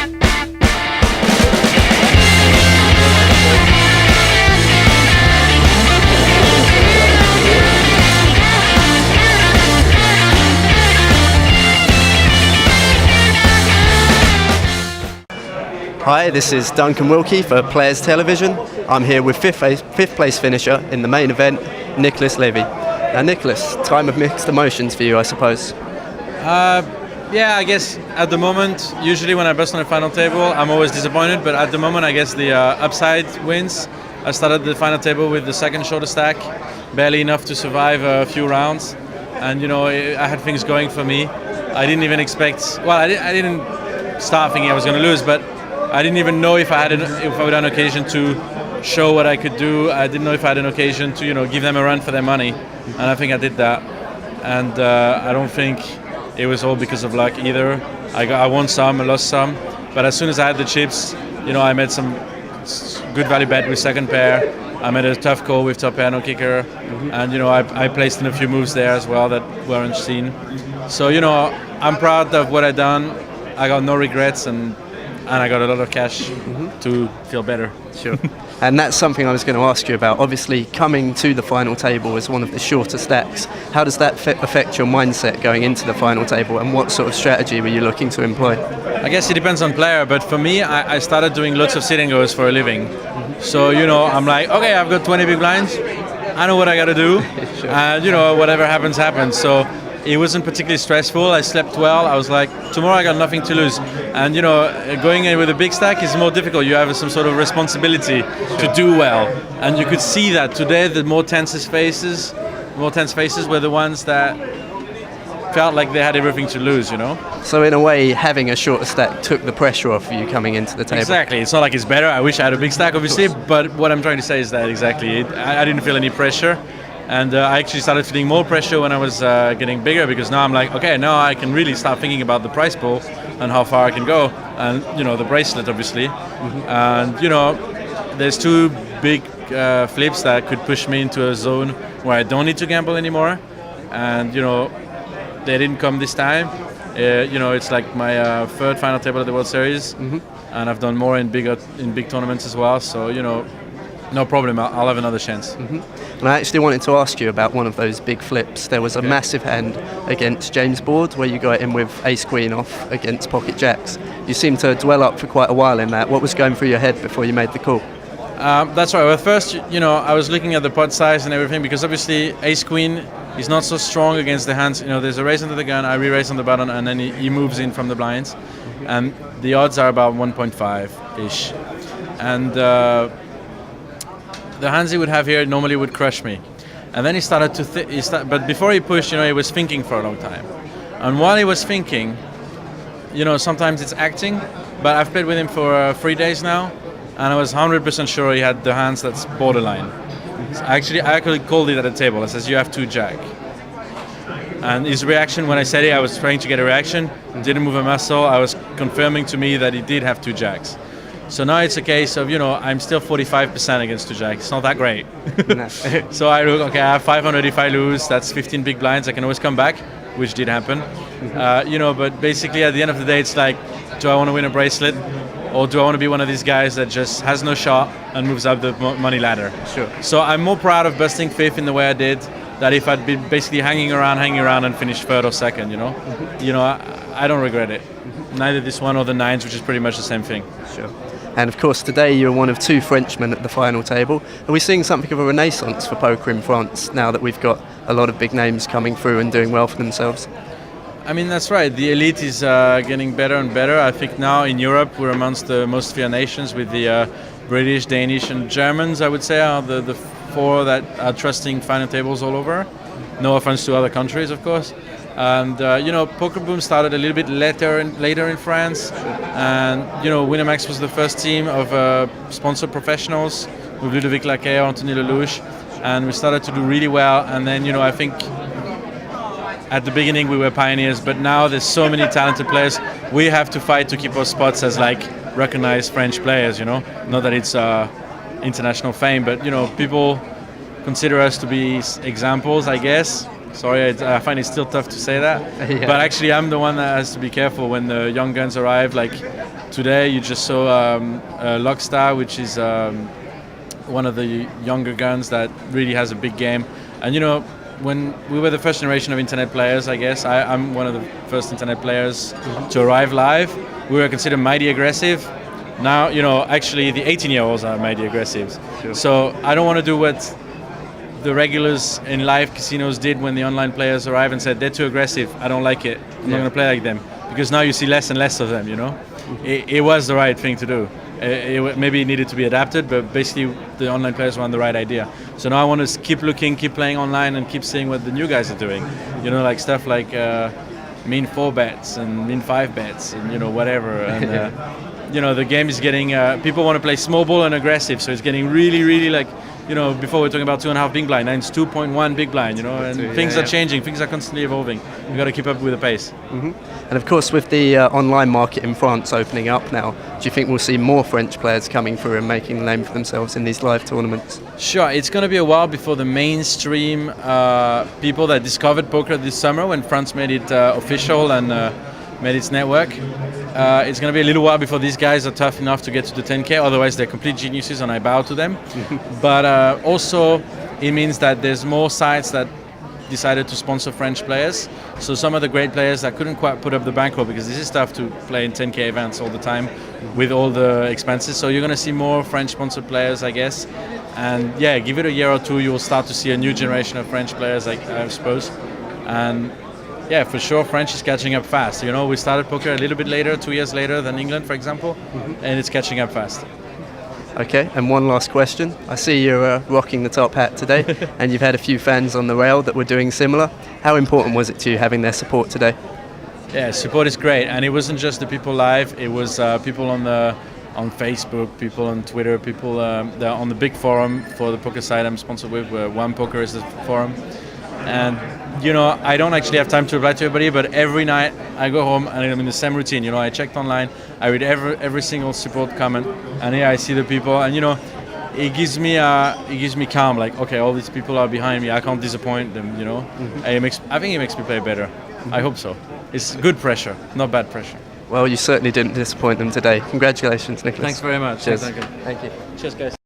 Hi, this is Duncan Wilkie for Players Television. I'm here with fifth place finisher in the main event, Nicolas Levi. Now Nicolas, time of mixed emotions for you, I suppose. Yeah, I guess at the moment, usually when I bust on the final table, I'm always disappointed, but at the moment I guess the upside wins. I started the final table with the second shortest stack, barely enough to survive a few rounds, and I had things going for me. I didn't even expect, I didn't start thinking I was going to lose, but I didn't even know if I would have an occasion to show what I could do. I didn't know if I had an occasion to give them a run for their money, and I think I did that. And I don't think it was all because of luck either. I won some, I lost some, but as soon as I had the chips, I made some good value bet with second pair. I made a tough call with top pair, no kicker, and I placed in a few moves there as well that weren't seen. So I'm proud of what I done. I got no regrets, and I got a lot of cash to feel better. Sure. And that's something I was going to ask you about. Obviously, coming to the final table as one of the shorter stacks, how does that affect your mindset going into the final table, and what sort of strategy were you looking to employ? I guess it depends on player, but for me, I started doing lots of sit-and goes for a living. So, I'm like, okay, I've got 20 big blinds. I know what I got to do. Sure. And, whatever happens, happens. So it wasn't particularly stressful. I slept well. I was like, tomorrow I got nothing to lose. And going in with a big stack is more difficult. You have some sort of responsibility to do well. And you could see that today. The more tense faces were the ones that felt like they had everything to lose. So in a way, having a shorter stack took the pressure off you coming into the table. Exactly. It's not like it's better. I wish I had a big stack, obviously. But what I'm trying to say is that exactly, I didn't feel any pressure. And I actually started feeling more pressure when I was getting bigger, because now I'm like, okay, now I can really start thinking about the prize pool and how far I can go, and the bracelet, obviously. And there's two big flips that could push me into a zone where I don't need to gamble anymore, and they didn't come this time. It's like my third final table at the World Series, and I've done more in big tournaments as well. So no problem, I'll have another chance. And I actually wanted to ask you about one of those big flips. There was a massive hand against James Board where you got in with ace queen off against pocket jacks. You seemed to dwell up for quite a while in that. What was going through your head before you made the call? That's right. Well, first, I was looking at the pot size and everything, because obviously ace queen is not so strong against the hands. There's a raise under the gun, I re-raise on the button, and then he moves in from the blinds. And the odds are about 1.5-ish. And the hands he would have here normally would crush me. And then he started to but before he pushed, he was thinking for a long time. And while he was thinking, sometimes it's acting, but I've played with him for 3 days now, and I was 100% sure he had the hands that's borderline. So I actually called it at the table. I says, you have 2 jack. And his reaction when I said it, I was trying to get a reaction, didn't move a muscle. I was confirming to me that he did have 2 jacks. So now it's a case of, I'm still 45% against 2 jacks. It's not that great. So I look, okay, I have 500 if I lose. That's 15 big blinds. I can always come back, which did happen. But basically at the end of the day, it's like, do I want to win a bracelet? Or do I want to be one of these guys that just has no shot and moves up the money ladder? Sure. So I'm more proud of busting fifth in the way I did, that if I'd been basically hanging around and finished third or second, I don't regret it. Neither this one or the nines, which is pretty much the same thing. Sure. And of course, today you're one of 2 Frenchmen at the final table. Are we seeing something of a renaissance for poker in France now that we've got a lot of big names coming through and doing well for themselves? I mean, that's right. The elite is getting better and better. I think now in Europe we're amongst the most fair nations, with the British, Danish and Germans, I would say, are the 4 that are trusting final tables all over. No offense to other countries, of course. And Poker Boom started a little bit later in France, and Winamax was the first team of sponsored professionals with Ludovic Laquet, Anthony Lelouch, and we started to do really well. And then I think at the beginning we were pioneers, but now there's so many talented players. We have to fight to keep our spots as like recognized French players. Not that it's international fame, but people consider us to be examples, I guess. Sorry, I find it still tough to say that. Yeah. But actually, I'm the one that has to be careful when the young guns arrive. Like today, you just saw Lockstar, which is one of the younger guns that really has a big game. And when we were the first generation of internet players, I guess I'm one of the first internet players to arrive live. We were considered mighty aggressive. Now, actually the 18-year-olds are mighty aggressive. Sure. So I don't want to do what the regulars in live casinos did when the online players arrived and said they're too aggressive. I don't like it. I'm not going to play like them, because now you see less and less of them. It was the right thing to do. Maybe it needed to be adapted, but basically the online players were on the right idea. So now I want to keep looking, keep playing online, and keep seeing what the new guys are doing. Like stuff like mean 4 bets and mean 5 bets and whatever. And the game is getting people want to play small ball and aggressive, so it's getting really, really like. Before we were talking about 2.5 big blind, now it's 2.1 big blind, and things are changing, things are constantly evolving. You've got to keep up with the pace. Mm-hmm. And of course, with the online market in France opening up now, do you think we'll see more French players coming through and making a name for themselves in these live tournaments? Sure, it's going to be a while before the mainstream people that discovered poker this summer, when France made it official and made its network. It's going to be a little while before these guys are tough enough to get to the 10K, otherwise they're complete geniuses and I bow to them. But also it means that there's more sites that decided to sponsor French players. So some of the great players that couldn't quite put up the bankroll, because this is tough to play in 10K events all the time with all the expenses. So you're going to see more French sponsored players, I guess. And yeah, give it a year or two, you'll start to see a new generation of French players, I suppose. And yeah, for sure, French is catching up fast. We started poker a little bit later, 2 years later than England, for example, and it's catching up fast. Okay, and one last question. I see you're rocking the top hat today, and you've had a few fans on the rail that were doing similar. How important was it to you having their support today? Yeah, support is great, and it wasn't just the people live. It was people on Facebook, people on Twitter, people on the big forum for the poker site I'm sponsored with, where One Poker is the forum. And I don't actually have time to reply to everybody, but every night I go home and I'm in the same routine. I checked online, I read every single support comment, and I see the people, and it gives me calm. Like, okay, all these people are behind me. I can't disappoint them. I think it makes me play better. I hope so. It's good pressure, not bad pressure. Well, you certainly didn't disappoint them today. Congratulations, Nicolas. Thanks very much. Cheers. Thank you. Thank you. Cheers, guys.